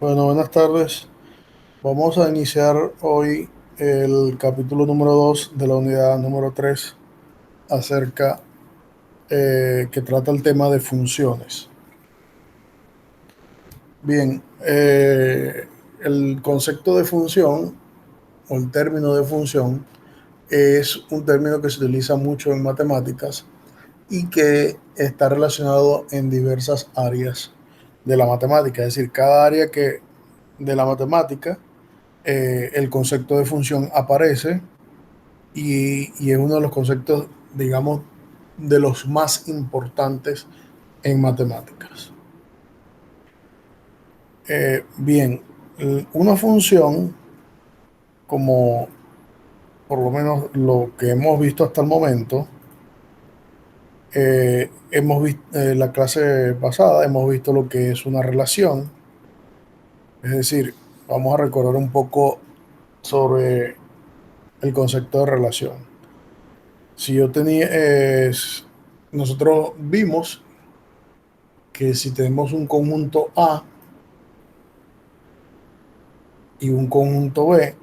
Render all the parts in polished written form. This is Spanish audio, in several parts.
Bueno, buenas tardes. Vamos a iniciar hoy el capítulo número 2 de la unidad número 3 acerca que trata el tema de funciones. Bien, el concepto de función o el término de función es un término que se utiliza mucho en matemáticas y que está relacionado en diversas áreas de la matemática. Es decir, cada área de la matemática, el concepto de función aparece y es uno de los conceptos, digamos, de los más importantes en matemáticas. Bien, una función, como por lo menos lo que hemos visto hasta el momento, hemos visto la clase pasada, hemos visto lo que es una relación, es decir, vamos a recordar un poco sobre el concepto de relación. Si yo tenía, nosotros vimos que si tenemos un conjunto A y un conjunto B,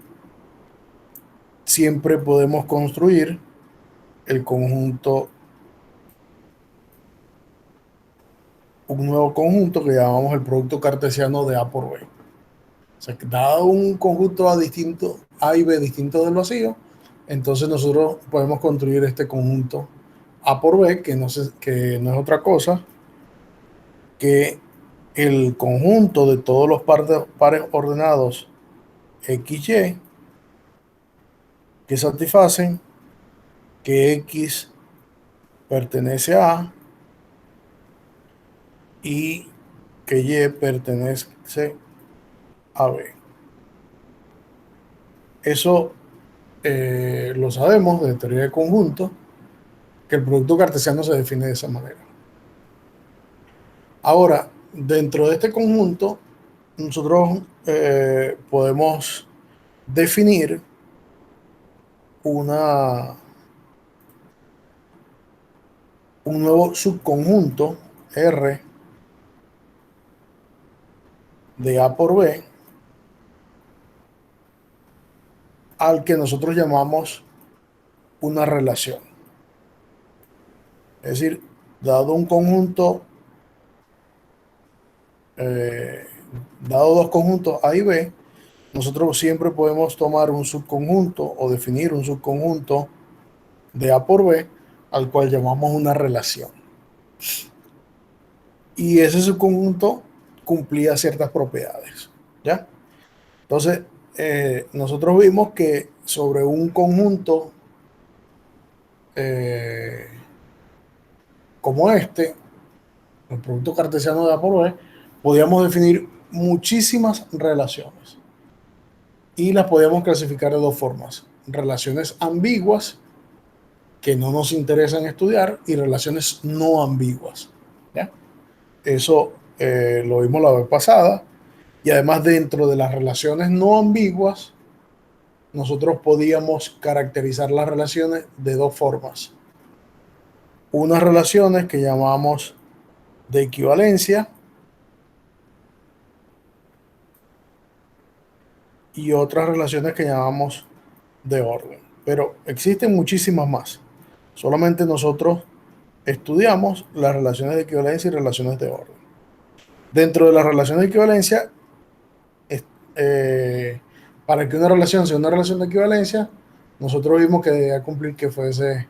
siempre podemos construir el conjunto, un nuevo conjunto que llamamos el producto cartesiano de A por B. O sea, que dado un conjunto A y B distinto del vacío, entonces nosotros podemos construir este conjunto A por B, que no es otra cosa que el conjunto de todos los pares ordenados XY que satisfacen que X pertenece a A y que Y pertenece a B. Eso lo sabemos de teoría de conjuntos, que el producto cartesiano se define de esa manera. Ahora, dentro de este conjunto, nosotros podemos definir una, un nuevo subconjunto R de A por B al que nosotros llamamos una relación. Es decir, dado un conjunto, eh, dado dos conjuntos A y B, nosotros siempre podemos tomar un subconjunto o definir un subconjunto de A por B al cual llamamos una relación. Y ese subconjunto cumplía ciertas propiedades, ¿ya? Entonces, nosotros vimos que sobre un conjunto eh, como este, el producto cartesiano de A por B, podíamos definir muchísimas relaciones y las podíamos clasificar de dos formas: relaciones ambiguas que no nos interesan estudiar y relaciones no ambiguas, ¿ya? Eso lo vimos la vez pasada. Y además, dentro de las relaciones no ambiguas, nosotros podíamos caracterizar las relaciones de dos formas: unas relaciones que llamamos de equivalencia y otras relaciones que llamamos de orden. Pero existen muchísimas más. Solamente nosotros estudiamos las relaciones de equivalencia y relaciones de orden. Dentro de las relaciones de equivalencia, eh, para que una relación sea una relación de equivalencia, nosotros vimos que debía cumplir que fuese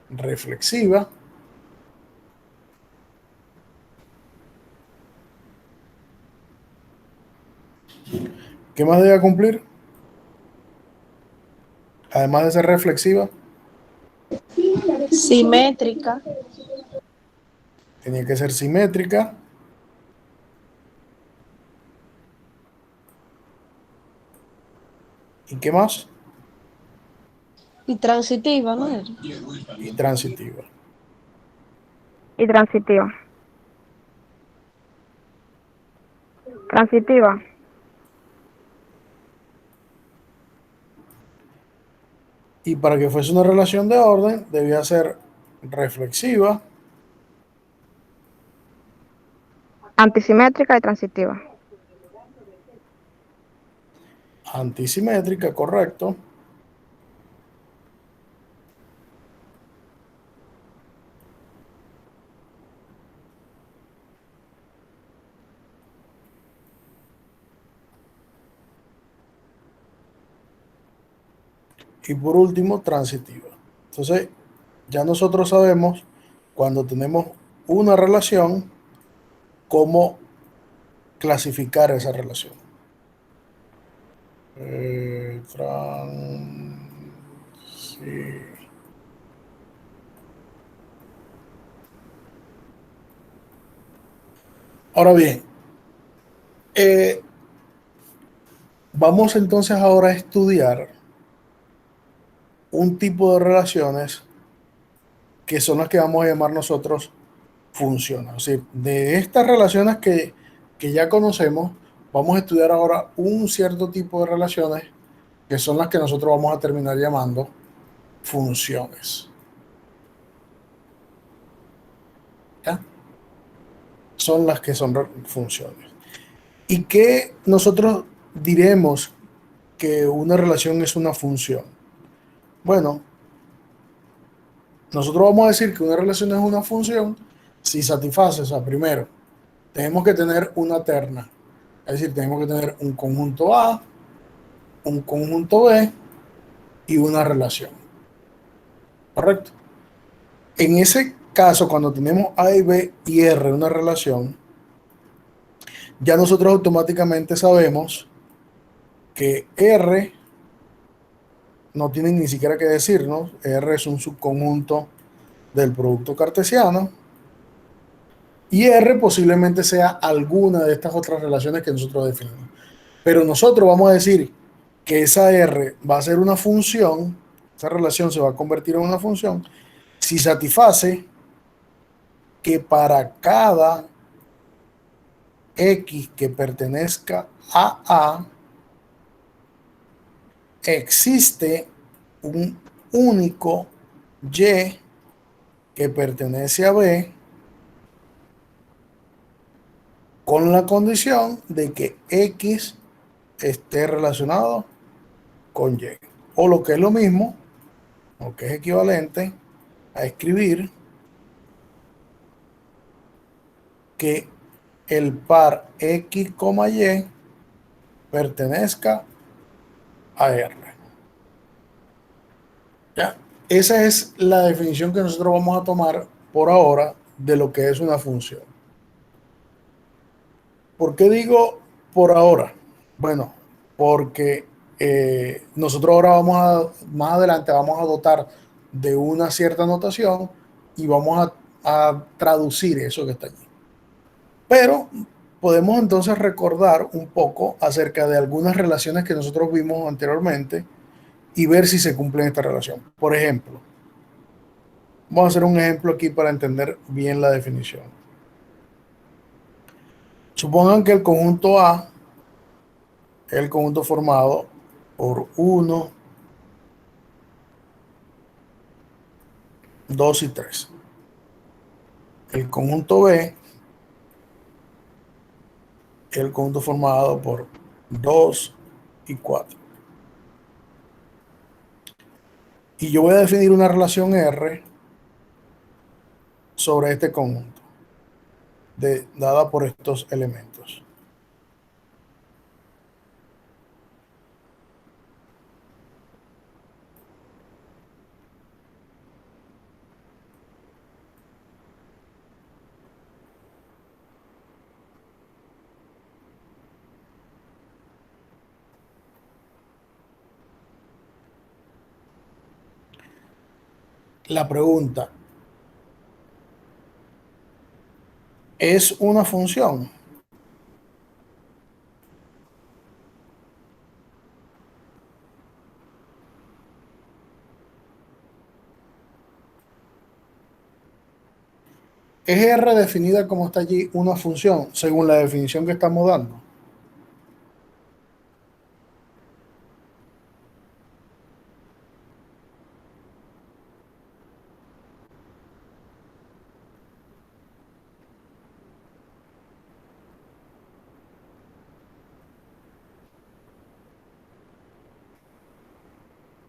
reflexiva. ¿Qué más debía cumplir? Además de ser reflexiva, Simétrica. tenía que ser simétrica. ¿Y qué más? Y transitiva, ¿no era? Y transitiva. Y transitiva. Transitiva. Y para que fuese una relación de orden, debía ser reflexiva, Antisimétrica y transitiva. Antisimétrica, correcto. Y por último, transitiva. Entonces, ya nosotros sabemos cuando tenemos una relación, cómo clasificar esa relación. Sí. Ahora bien, eh, vamos entonces ahora a estudiar un tipo de relaciones que son las que vamos a llamar nosotros funciones. O sea, de estas relaciones que ya conocemos, vamos a estudiar ahora un cierto tipo de relaciones que son las que nosotros vamos a terminar llamando funciones. ¿Ya? Son las que son funciones. ¿Y qué nosotros diremos que una relación es una función? Bueno, nosotros vamos a decir que una relación es una función si satisface, o sea, primero, tenemos que tener una terna, es decir, tenemos que tener un conjunto A, un conjunto B y una relación, ¿correcto? En ese caso, cuando tenemos A y B y R una relación, ya nosotros automáticamente sabemos que R no tiene ni siquiera que decirnos, R es un subconjunto del producto cartesiano y R posiblemente sea alguna de estas otras relaciones que nosotros definimos. Pero nosotros vamos a decir que esa R va a ser una función, esa relación se va a convertir en una función si satisface que para cada X que pertenezca a A existe un único Y que pertenece a B con la condición de que X esté relacionado con Y. O lo que es lo mismo, o que es equivalente a escribir que el par X, Y pertenezca a R. ¿Ya? Esa es la definición que nosotros vamos a tomar por ahora de lo que es una función. ¿Por qué digo por ahora? Bueno, porque nosotros ahora más adelante vamos a dotar de una cierta notación y vamos a traducir eso que está allí. Pero podemos entonces recordar un poco acerca de algunas relaciones que nosotros vimos anteriormente y ver si se cumple esta relación. Por ejemplo, vamos a hacer un ejemplo aquí para entender bien la definición. Supongan que el conjunto A es el conjunto formado por 1, 2 y 3. El conjunto B es el conjunto formado por 2 y 4. Y yo voy a definir una relación R sobre este conjunto, dada por estos elementos. La pregunta, ¿es una función? ¿Es R definida como está allí una función según la definición que estamos dando?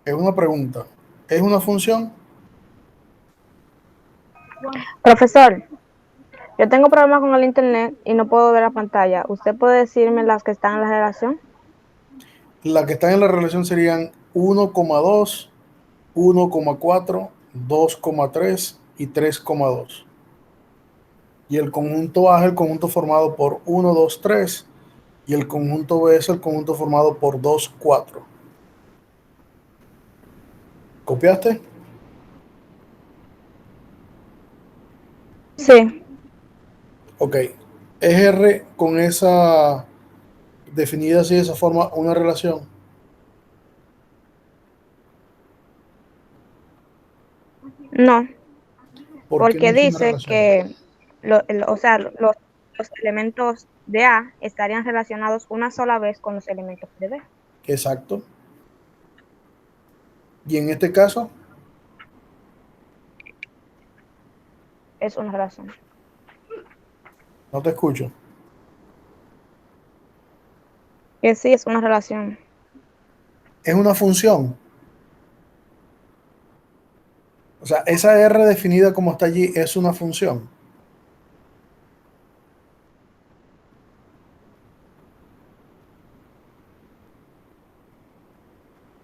Es una pregunta. ¿Es una función? Profesor, yo tengo problemas con el internet y no puedo ver la pantalla. ¿Usted puede decirme las que están en la relación? Las que están en la relación serían 1,2, 1,4, 2,3 y 3,2. Y el conjunto A es el conjunto formado por 1, 2, 3. Y el conjunto B es el conjunto formado por 2, 4. ¿Copiaste? Sí. Ok. ¿Es R con esa definida así de esa forma una relación? No, ¿Por qué no porque es una dice relación? que o sea, los elementos de A estarían relacionados una sola vez con los elementos de B. Exacto. Y en este caso, Es una relación. no te escucho. Que sí, es una relación. Es una función. O sea, esa R definida como está allí es una función.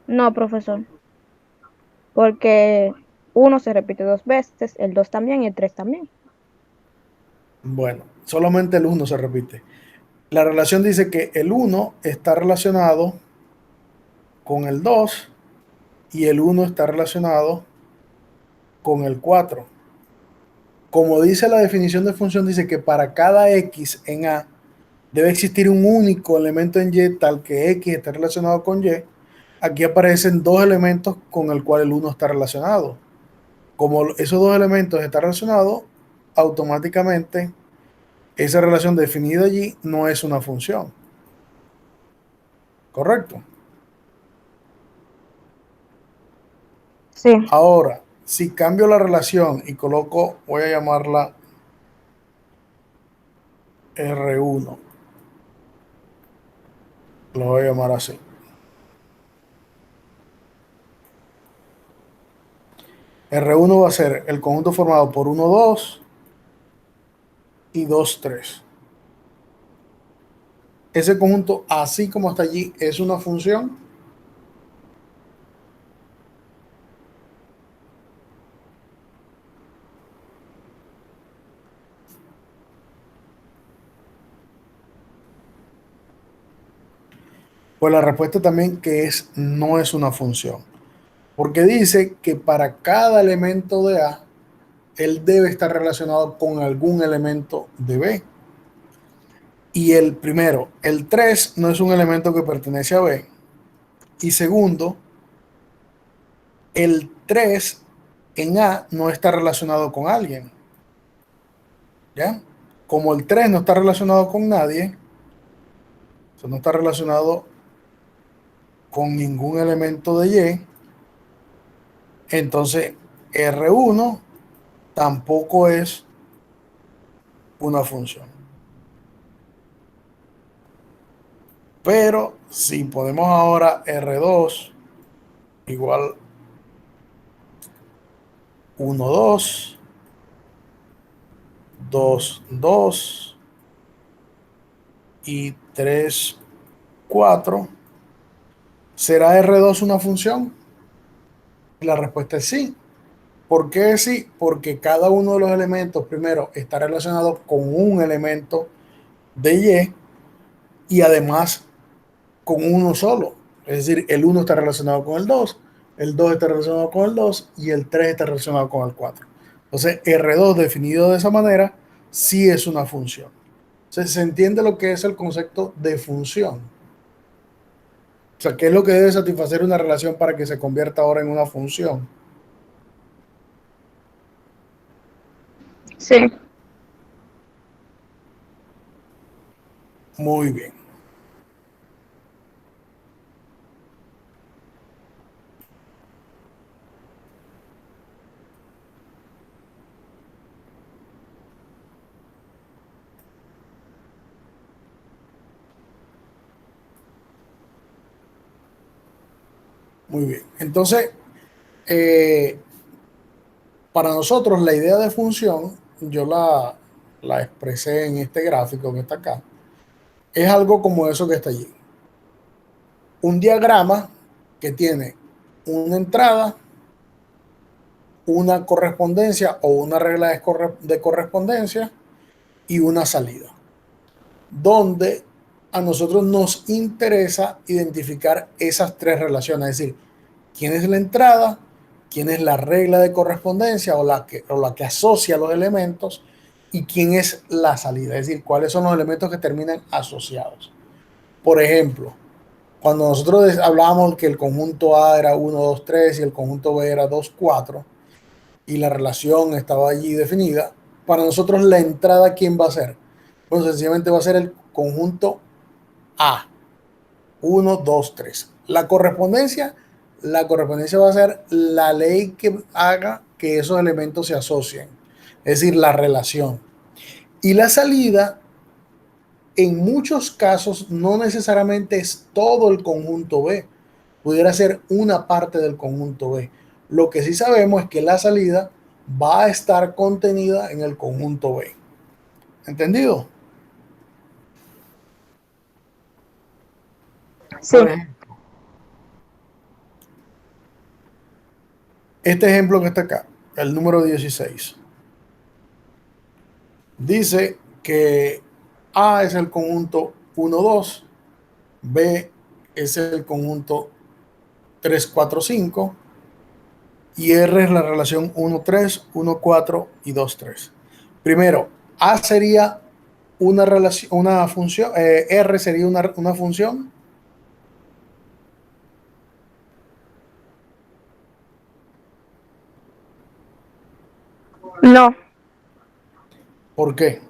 No, profesor, porque uno se repite dos veces, el dos también y el tres también. Bueno, solamente el uno se repite. La relación dice que el uno está relacionado con el 2 y el uno está relacionado con el 4. Como dice la definición de función, dice que para cada x en A debe existir un único elemento en Y tal que x esté relacionado con Y. Aquí aparecen dos elementos con el cual el uno está relacionado. Como esos dos elementos están relacionados, automáticamente esa relación definida allí no es una función. ¿Correcto? Sí. Ahora, si cambio la relación y coloco, voy a llamarla R1, lo voy a llamar así. R1 va a ser el conjunto formado por 1, 2 y 2, 3. Ese conjunto, así como está allí, es una función. Pues la respuesta también que es no es una función. Porque dice que para cada elemento de A, él debe estar relacionado con algún elemento de B. Y el primero, el 3 no es un elemento que pertenece a B. Y segundo, el 3 en A no está relacionado con alguien. ¿Ya? Como el 3 no está relacionado con nadie, o sea, no está relacionado con ningún elemento de Y, entonces R1 tampoco es una función. Pero si ponemos ahora R2 igual 1, 2, 2, 2 y 3, 4, ¿será R2 una función? Y la respuesta es sí. ¿Por qué sí? Porque cada uno de los elementos, primero, está relacionado con un elemento de Y además con uno solo. Es decir, el uno está relacionado con el 2 está relacionado con el 2 y el 3 está relacionado con el 4. Entonces, R2 definido de esa manera sí es una función. Entonces, se entiende lo que es el concepto de función. O sea, ¿qué es lo que debe satisfacer una relación para que se convierta ahora en una función? Sí. Muy bien. Muy bien. Entonces, para nosotros la idea de función, yo la expresé en este gráfico que está acá, es algo como eso que está allí. Un diagrama que tiene una entrada, una correspondencia o una regla de correspondencia y una salida, donde a nosotros nos interesa identificar esas tres relaciones, es decir, quién es la entrada, quién es la regla de correspondencia o la que asocia los elementos y quién es la salida, es decir, cuáles son los elementos que terminan asociados. Por ejemplo, cuando nosotros hablábamos que el conjunto A era 1, 2, 3 y el conjunto B era 2, 4 y la relación estaba allí definida, para nosotros la entrada, ¿quién va a ser? Pues sencillamente va a ser el conjunto A, 1, 2, 3. La correspondencia va a ser la ley que haga que esos elementos se asocien, es decir, la relación. Y la salida, en muchos casos, no necesariamente es todo el conjunto B, pudiera ser una parte del conjunto B. Lo que sí sabemos es que la salida va a estar contenida en el conjunto B. ¿Entendido? Sí. Por ejemplo, este ejemplo que está acá, el número 16, dice que A es el conjunto 1, 2, B es el conjunto 3, 4, 5 y R es la relación 1, 3, 1, 4 y 2, 3. Primero, A sería una relación, una función, R sería una función. No, ¿Por qué?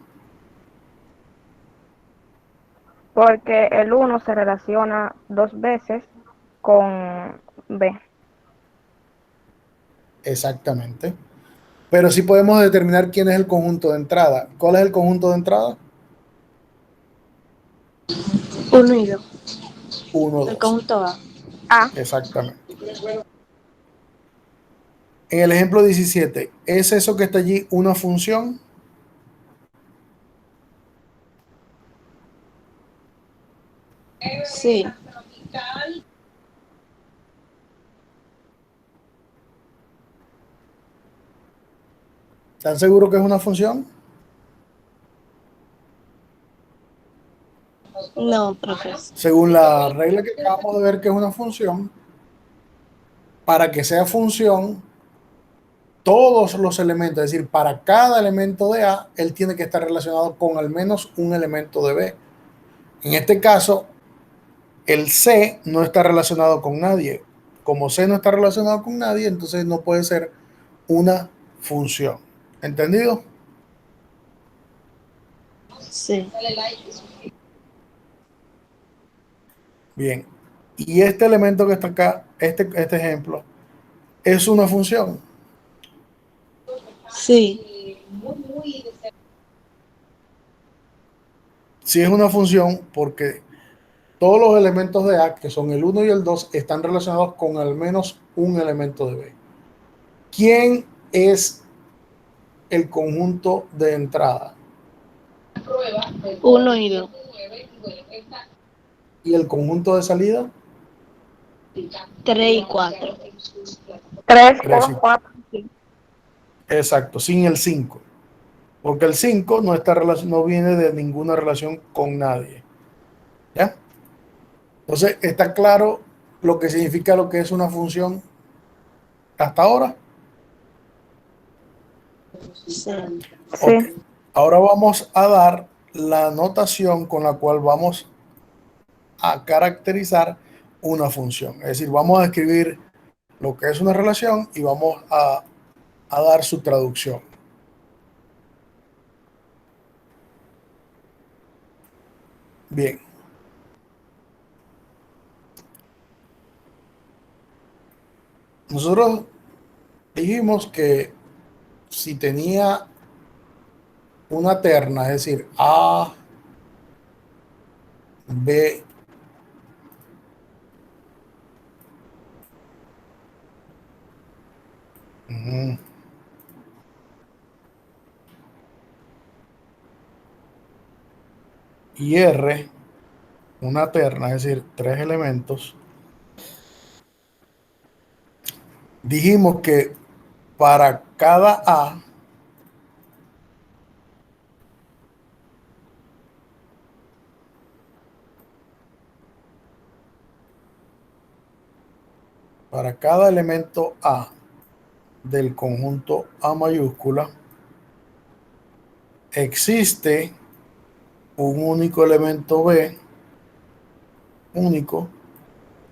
porque el uno se relaciona dos veces con B. Exactamente. Pero sí podemos determinar quién es el conjunto de entrada. ¿Cuál es el conjunto de entrada? Unido. 1, El 2. conjunto A. A. Exactamente. En el ejemplo 17, ¿es eso que está allí una función? Sí. ¿Están seguros que es una función? No, profesor. Según la regla que acabamos de ver que es una función, para que sea función, todos los elementos, es decir, para cada elemento de A, él tiene que estar relacionado con al menos un elemento de B. En este caso, el C no está relacionado con nadie. Como C no está relacionado con nadie, entonces no puede ser una función. ¿Entendido? Sí. Bien. Y este elemento que está acá, este ejemplo, es una función. Sí. Sí es una función porque todos los elementos de A, que son el 1 y el 2, están relacionados con al menos un elemento de B. ¿Quién es el conjunto de entrada? 1 y 2. ¿Y el conjunto de salida? 3 y 4. 3, 3 y 4, 5. exacto, sin el 5. Porque el 5 no viene de ninguna relación con nadie. ¿Ya? Entonces, ¿está claro lo que significa lo que es una función hasta ahora? Sí. Ok. Sí. Ahora vamos a dar la notación con la cual vamos a caracterizar una función. Es decir, vamos a escribir lo que es una relación y vamos a dar su traducción. Bien. Nosotros dijimos que si tenía una terna, es decir, A, B, y R una terna, es decir, 3 elementos, dijimos que para cada A para cada elemento A del conjunto A mayúscula existe un único elemento B único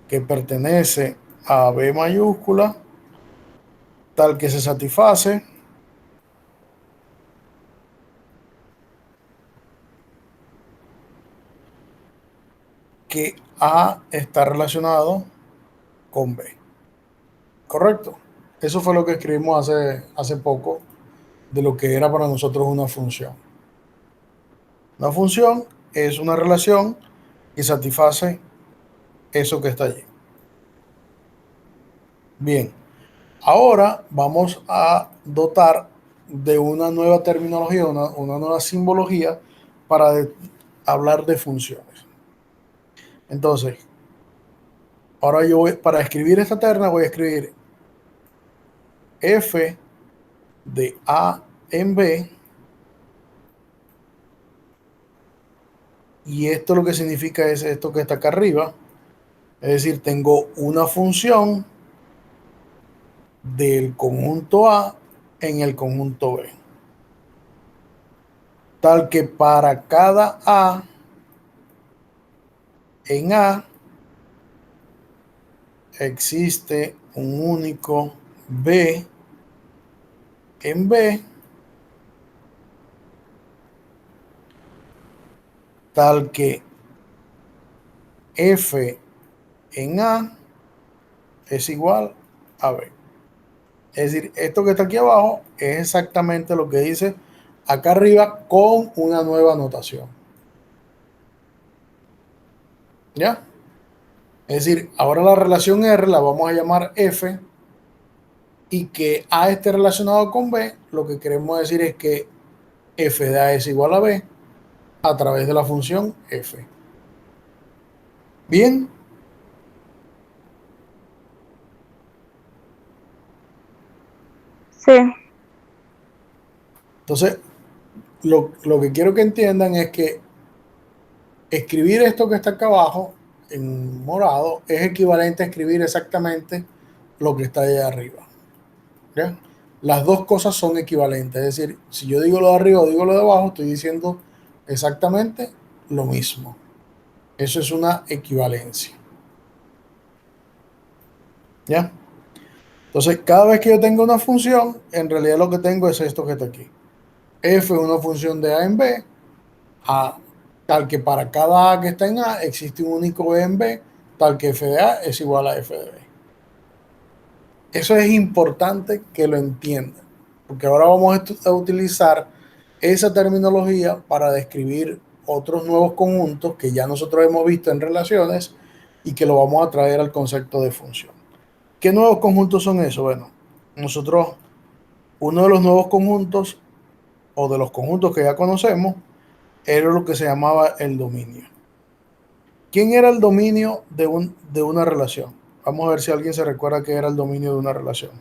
que pertenece a B mayúscula tal que se satisface que A está relacionado con B. ¿Correcto? Eso fue lo que escribimos hace poco de lo que era para nosotros una función. Una función es una relación que satisface eso que está allí. Bien, ahora vamos a dotar de una nueva terminología, una nueva simbología para hablar de funciones. Entonces, ahora para escribir esta terna voy a escribir f de A en B, y esto lo que significa es esto que está acá arriba, es decir, tengo una función del conjunto A en el conjunto B, tal que para cada A en A existe un único B en B, tal que F en A es igual a B. Es decir, esto que está aquí abajo es exactamente lo que dice acá arriba con una nueva notación. ¿Ya? Es decir, ahora la relación R la vamos a llamar F, y que A esté relacionado con B, lo que queremos decir es que F de A es igual a B a través de la función F. Bien. Sí, Entonces, lo que quiero que entiendan es que escribir esto que está acá abajo en morado es equivalente a escribir exactamente lo que está allá arriba. ¿Ya? Las dos cosas son equivalentes, es decir, si yo digo lo de arriba o digo lo de abajo, estoy diciendo exactamente lo mismo. Eso es una equivalencia. ¿Ya? Entonces, cada vez que yo tengo una función, en realidad lo que tengo es esto que está aquí. F es una función de A en B, tal que para cada A que está en A existe un único B en B, tal que F de A es igual a F de B. Eso es importante que lo entiendan, porque ahora vamos a utilizar esa terminología para describir otros nuevos conjuntos que ya nosotros hemos visto en relaciones y que lo vamos a traer al concepto de función. ¿Qué nuevos conjuntos son esos? Bueno, uno de los nuevos conjuntos o de los conjuntos que ya conocemos era lo que se llamaba el dominio. ¿Quién era el dominio de una relación? Vamos a ver si alguien se recuerda qué era el dominio de una relación.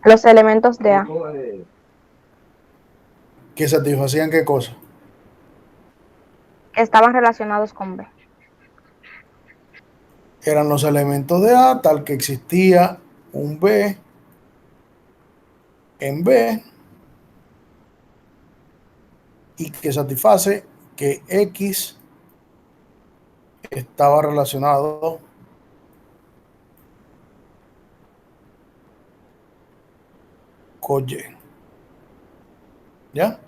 los elementos de A. ¿Que satisfacían qué cosa? Estaban relacionados con B. Eran los elementos de A, tal que existía un B en B y que satisface que X estaba relacionado con Y. ¿Ya?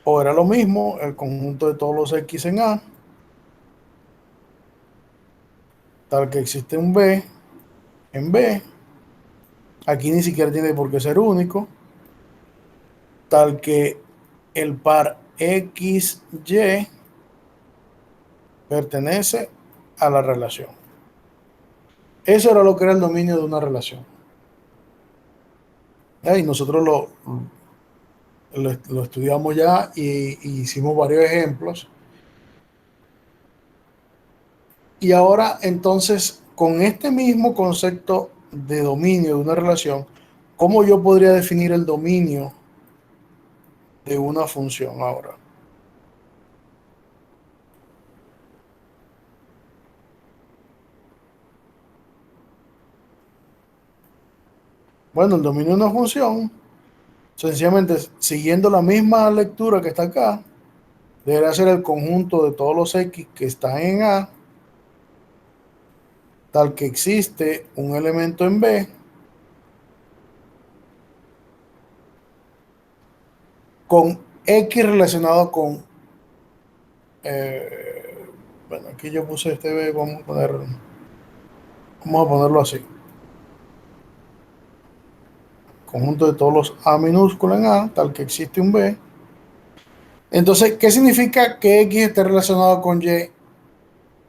O era lo mismo el conjunto de todos los X en A, tal que existe un B en B. Aquí ni siquiera tiene por qué ser único, tal que el par XY pertenece a la relación. Eso era lo que era el dominio de una relación. Y nosotros lo estudiamos ya y hicimos varios ejemplos. Y ahora, entonces, con este mismo concepto de dominio de una relación, ¿cómo yo podría definir el dominio de una función ahora? Bueno, el dominio de una función, sencillamente siguiendo la misma lectura que está acá, debería ser el conjunto de todos los x que están en A, tal que existe un elemento en B con x relacionado con, bueno, aquí yo puse este B, vamos a ponerlo así, conjunto de todos los A minúsculos en A, tal que existe un B. Entonces, ¿qué significa que X esté relacionado con Y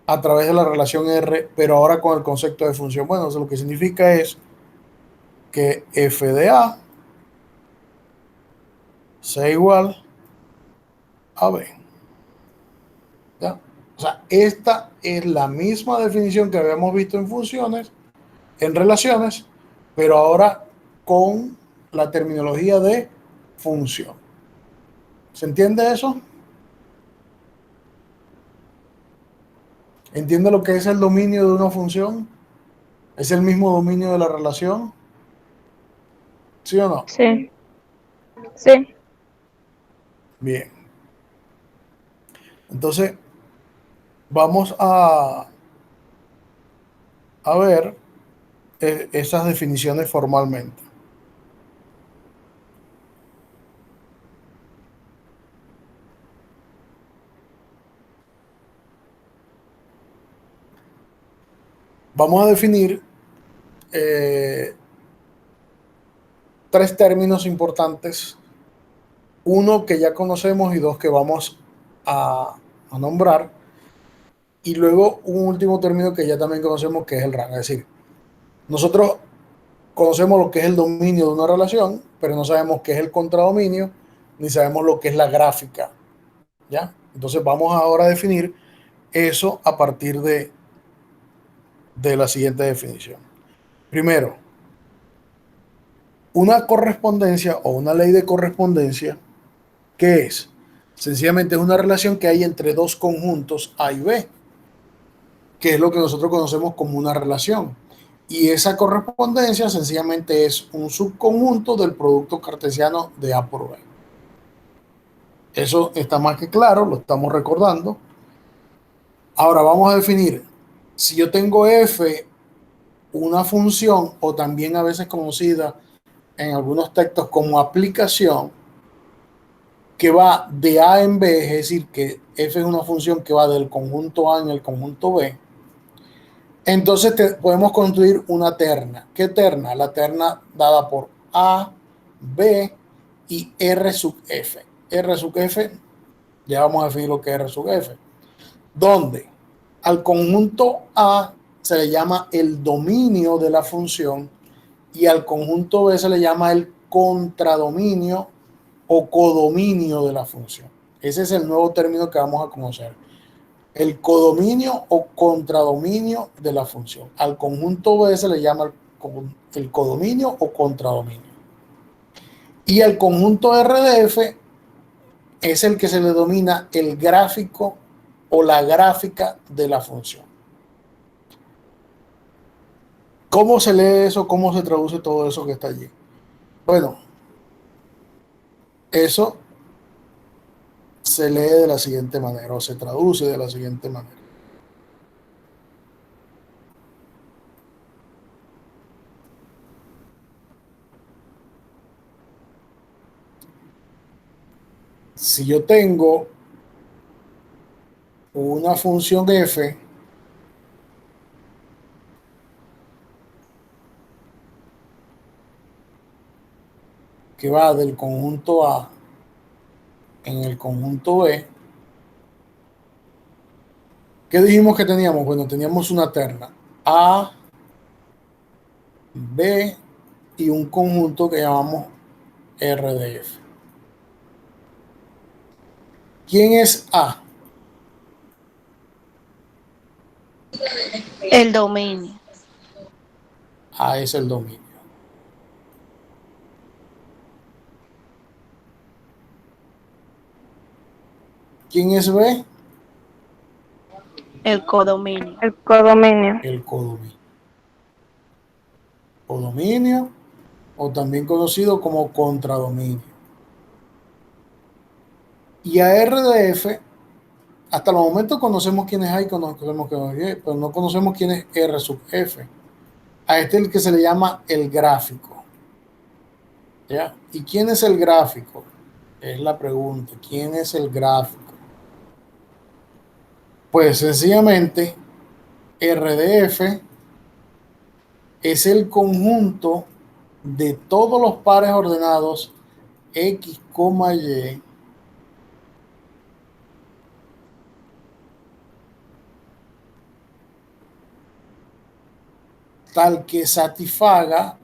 a través de la relación R, pero ahora con el concepto de función? Bueno, eso lo que significa es que f de A sea igual a B. ¿Ya? O sea, esta es la misma definición que habíamos visto en funciones, en relaciones, pero ahora con la terminología de función. ¿Se entiende eso? ¿Entiende lo que es el dominio de una función? ¿Es el mismo dominio de la relación? ¿Sí o no? Sí, sí. Bien. Entonces, vamos a ver esas definiciones formalmente. Vamos a definir tres términos importantes. Uno que ya conocemos y dos que vamos a nombrar. Y luego un último término que ya también conocemos, que es el rango. Es decir, nosotros conocemos lo que es el dominio de una relación, pero no sabemos qué es el contradominio, ni sabemos lo que es la gráfica. ¿Ya? Entonces vamos ahora a definir eso a partir de la siguiente definición. Primero, una correspondencia o una ley de correspondencia, ¿qué es? Sencillamente es una relación que hay entre dos conjuntos A y B, que es lo que nosotros conocemos como una relación. Y esa correspondencia sencillamente es un subconjunto del producto cartesiano de A por B. Eso está más que claro, lo estamos recordando. Ahora vamos a definir, si yo tengo f, una función, o también a veces conocida en algunos textos como aplicación, que va de A en B, es decir, que f es una función que va del conjunto A en el conjunto B, entonces podemos construir una terna. ¿Qué terna? La terna dada por A, B y R sub f. R sub f, ya vamos a definir lo que es R sub f. Donde al conjunto A se le llama el dominio de la función y al conjunto B se le llama el contradominio o codominio de la función. Ese es el nuevo término que vamos a conocer. El codominio o contradominio de la función. Al conjunto B se le llama el codominio o contradominio. Y al conjunto RDF es el que se le denomina el gráfico o la gráfica de la función. ¿Cómo se lee eso? ¿Cómo se traduce todo eso que está allí? Bueno, eso se lee de la siguiente manera o se traduce de la siguiente manera. Si yo tengo una función f que va del conjunto A en el conjunto B, ¿qué dijimos que teníamos? Bueno, teníamos una terna A, B y un conjunto que llamamos R de F. ¿Quién es A? El dominio. A es el dominio. ¿Quién es B? El codominio. El codominio. El codominio. Codominio, o también conocido como contradominio. Y a RDF, hasta los momentos conocemos quién es A y conocemos quién es B, pero no conocemos quién es R sub F. A este es el que se le llama el gráfico. ¿Ya? ¿Y quién es el gráfico? Es la pregunta. ¿Quién es el gráfico? Pues sencillamente, RDF es el conjunto de todos los pares ordenados X, Y tal que satisfaga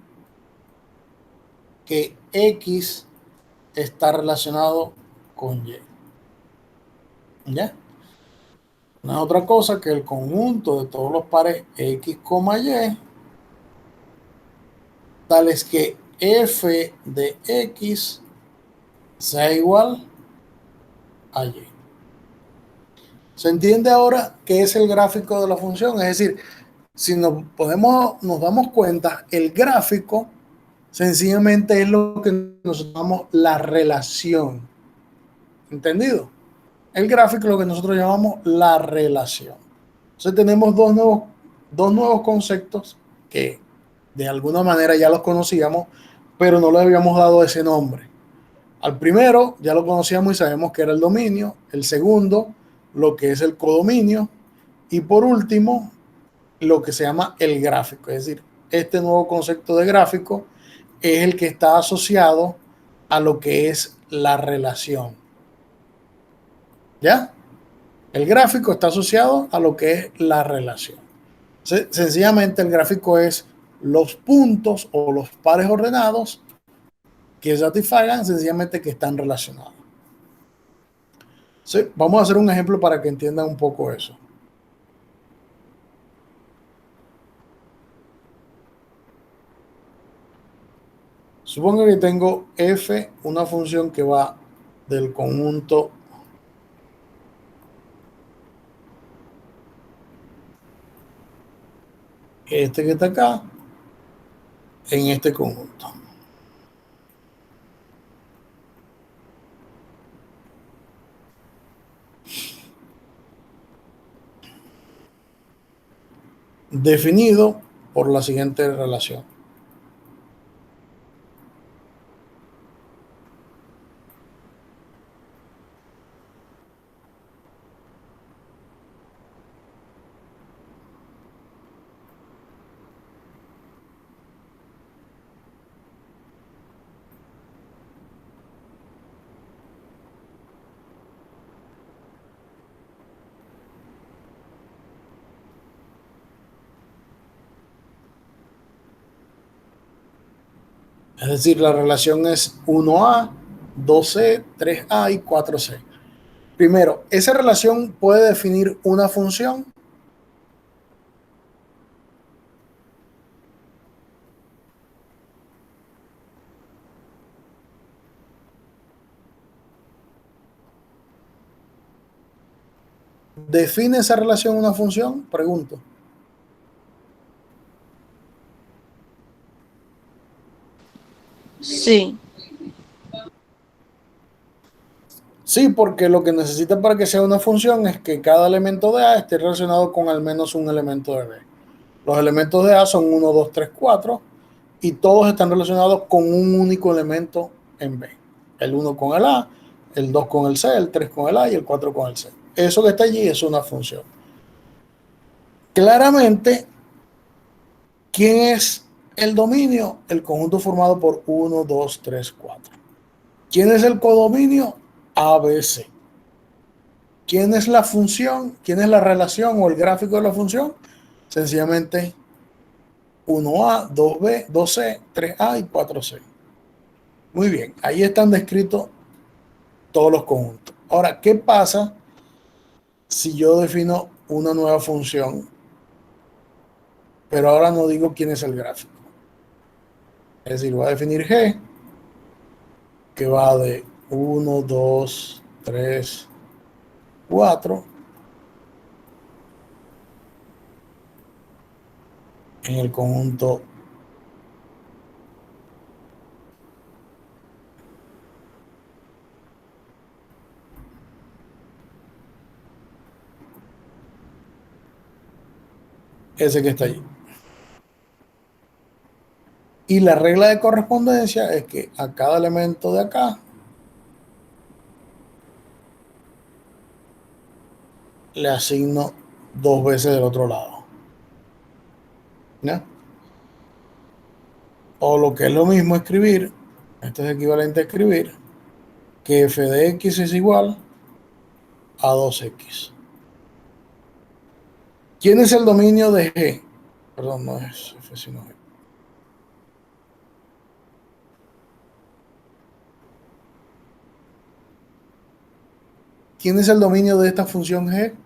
que X está relacionado con Y. ¿Ya? No es otra cosa que el conjunto de todos los pares X, Y, tales que f de X sea igual a Y. ¿Se entiende ahora qué es el gráfico de la función? Es decir, si nos damos cuenta, el gráfico sencillamente es lo que nosotros llamamos la relación. ¿Entendido? El gráfico es lo que nosotros llamamos la relación. Entonces tenemos dos nuevos conceptos que de alguna manera ya los conocíamos, pero no le habíamos dado ese nombre. Al primero ya lo conocíamos y sabemos que era el dominio. El segundo, lo que es el codominio. Y por último, lo que se llama el gráfico. Es decir, este nuevo concepto de gráfico es el que está asociado a lo que es la relación. ¿Ya? El gráfico está asociado a lo que es la relación. Sencillamente el gráfico es los puntos o los pares ordenados que satisfagan sencillamente que están relacionados. Sí, vamos a hacer un ejemplo para que entiendan un poco eso. Supongo que tengo f, una función que va del conjunto este que está acá en este conjunto. Definido por la siguiente relación. Es decir, la relación es 1A, 2C, 3A y 4C. Primero, ¿esa relación puede definir una función? ¿Define esa relación una función? Pregunto. Sí. Sí, porque lo que necesita para que sea una función es que cada elemento de A esté relacionado con al menos un elemento de B. Los elementos de A son 1, 2, 3, 4 y todos están relacionados con un único elemento en B. El 1 con el A, el 2 con el C, el 3 con el A y el 4 con el C. Eso que está allí es una función. Claramente, ¿quién es el dominio? El conjunto formado por 1, 2, 3, 4. ¿Quién es el codominio? ABC. ¿Quién es la función? ¿Quién es la relación o el gráfico de la función? Sencillamente 1A, 2B, 2C, 3A y 4C. Muy bien, ahí están descritos todos los conjuntos. Ahora, ¿qué pasa si yo defino una nueva función, pero ahora no digo quién es el gráfico? Es decir, voy a definir G, que va de 1, 2, 3, 4, en el conjunto ese que está allí. Y la regla de correspondencia es que a cada elemento de acá le asigno 2 veces del otro lado. ¿Ya? O lo que es lo mismo escribir, esto es equivalente a escribir, que f de x es igual a 2x. ¿Quién es el dominio de G? Perdón, no es f sino G. ¿Quién es el dominio de esta función G?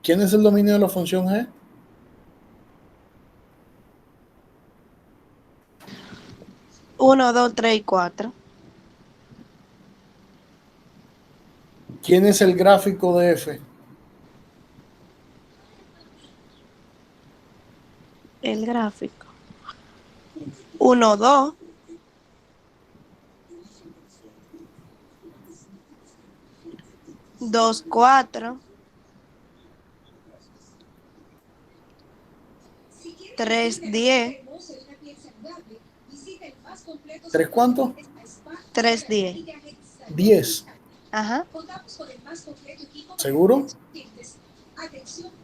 ¿Quién es el dominio de la función G? 1, 2, 3 y 4. ¿Quién es el gráfico de f? El gráfico. 1, 2. 2, 4. 3, 10. ¿Tres cuánto? 3, 10. 10. Ajá. ¿Seguro?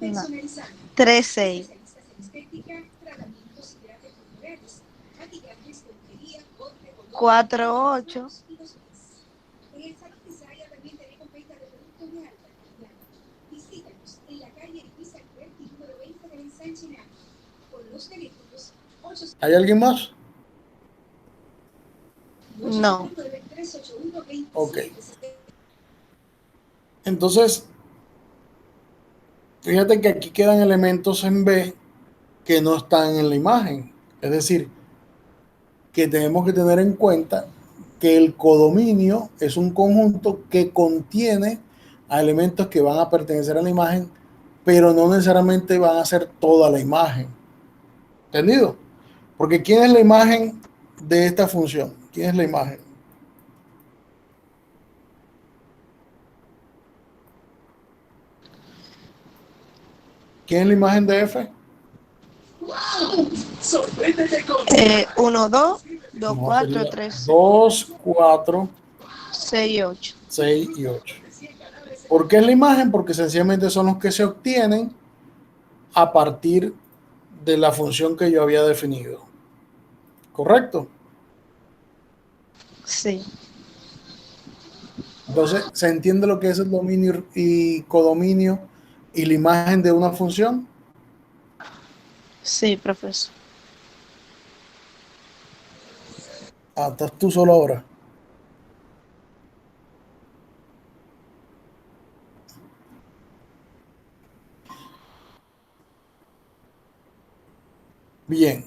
No. 3, 6. 4, 8. 8. ¿Hay alguien más? No. Ok. Entonces, fíjate que aquí quedan elementos en B que no están en la imagen. Es decir, que tenemos que tener en cuenta que el codominio es un conjunto que contiene a elementos que van a pertenecer a la imagen, pero no necesariamente van a ser toda la imagen. ¿Entendido? Porque ¿quién es la imagen de esta función? ¿Quién es la imagen? ¿Quién es la imagen de F? 1, 2, 2, No, 4, sería 3, 2, 4, 6, 8. 6 y 8. ¿Por qué es la imagen? Porque sencillamente son los que se obtienen a partir de la función que yo había definido. ¿Correcto? Sí. Entonces, ¿se entiende lo que es el dominio y codominio y la imagen de una función? Sí, profesor. Ah, estás tú solo ahora. Bien.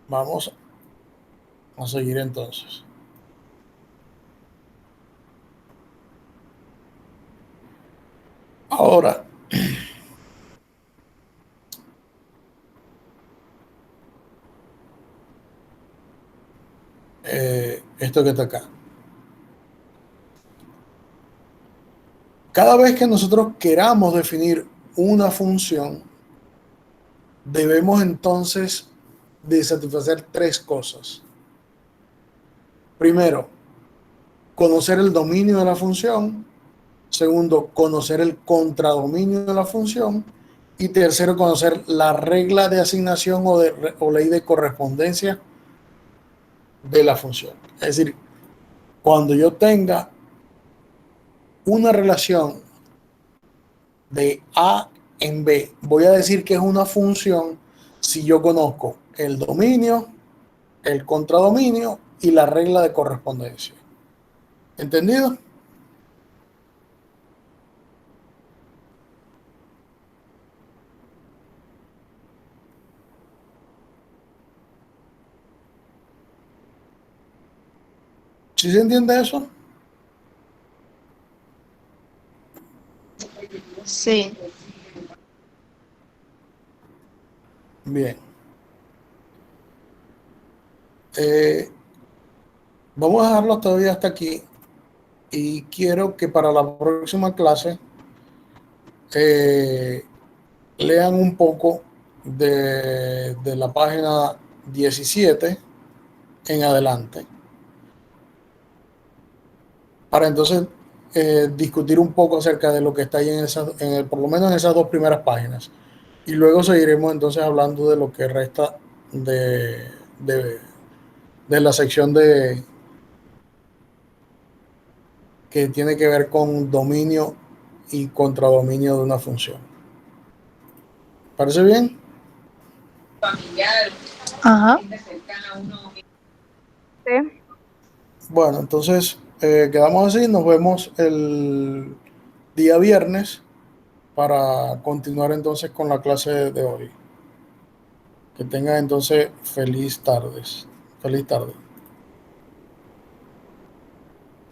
Vamos a seguir entonces. Ahora, esto que está acá. Cada vez que nosotros queramos definir una función, debemos entonces de satisfacer tres cosas. Primero, conocer el dominio de la función. Segundo, conocer el contradominio de la función. Y tercero, conocer la regla de asignación o ley de correspondencia de la función. Es decir, cuando yo tenga una relación de A en B, voy a decir que es una función si yo conozco el dominio, el contradominio y la regla de correspondencia. ¿Entendido? ¿Sí se entiende eso? Sí. Bien. Vamos a dejarlo todavía hasta aquí y quiero que para la próxima clase lean un poco de la página 17 en adelante para entonces discutir un poco acerca de lo que está ahí por lo menos en esas dos primeras páginas. Y luego seguiremos entonces hablando de lo que resta de, de, de la sección que tiene que ver con dominio y contradominio de una función. ¿Parece bien? Ajá. Sí. Bueno, entonces quedamos así. Nos vemos el día viernes para continuar entonces con la clase de hoy. Que tengan entonces feliz tarde.